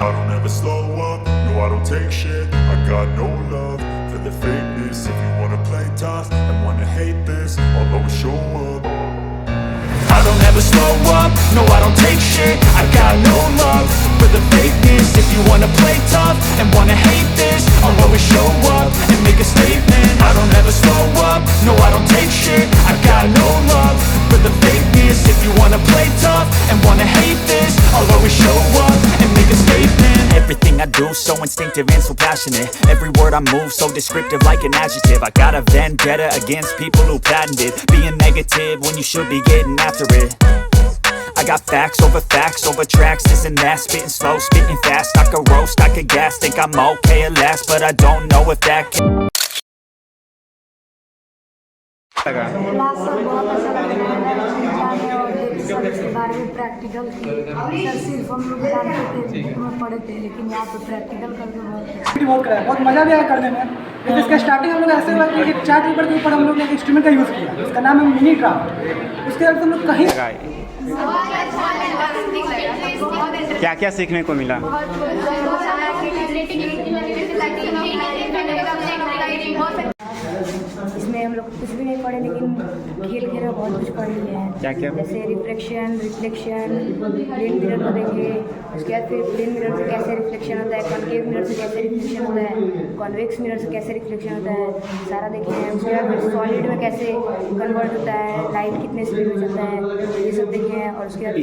I don't ever slow up, no I don't take shit. I got no love for the fakeness. If you wanna play tough and wanna hate this, I'll always show up. I don't ever slow up, no I don't take shit. I got no love for the fakeness. If you wanna play tough and wanna hate this, I'll always show up and make a statement. I don't ever slow up, no I don't take shit. I got no love for the fakeness. If you wanna play tough and wanna hate this, I'll always show up and make a statement. Everything I do so instinctive and so passionate. Every word I move so descriptive like an adjective. I got a vendetta against people who patented being negative when you should be getting after it. I got facts over tracks, this and that. Spitting slow, spitting fast. I could roast, I could gas. Think I'm okay at last, but I don't know if that can. Class sir बहुत अच्छा लग रहा है और sir इसके बारे में practical की सर सिर्फ हम लोग जानते थे बुक में पढ़े थे, लेकिन यहाँ पे प्रैक्टिकल करके बहुत कराया, बहुत मज़ा भी आया करने में। लेकिन इसका स्टार्टिंग हम लोग ऐसे हुआ कि एक चार्ट पेपर के ऊपर हम लोग ने एक इंस्ट्रूमेंट का यूज़ किया, उसका नाम है मिनी ड्राफ्ट। उसके बाद हम लोग कहीं क्या क्या सीखने को मिला? इसमें हम लोग कुछ भी नहीं पढ़े, लेकिन खेल खेल में बहुत कुछ पढ़ लिए हैं। क्या क्या? जैसे रिफ्लेक्शन, प्लेन मिरर को देखे, उसके बाद फिर प्लेन मिरर से कैसे रिफ्लेक्शन होता है, कॉन्केव मिरर से कैसे रिफ्लेक्शन होता है, कॉन्वेक्स मिरर से कैसे रिफ्लेक्शन होता है, सारा देखे हैं। उसके बाद फिर सॉलिड में कैसे कन्वर्ट होता है, लाइट कितने स्पीड में चलता है, ये सब देखे हैं। और उसके बाद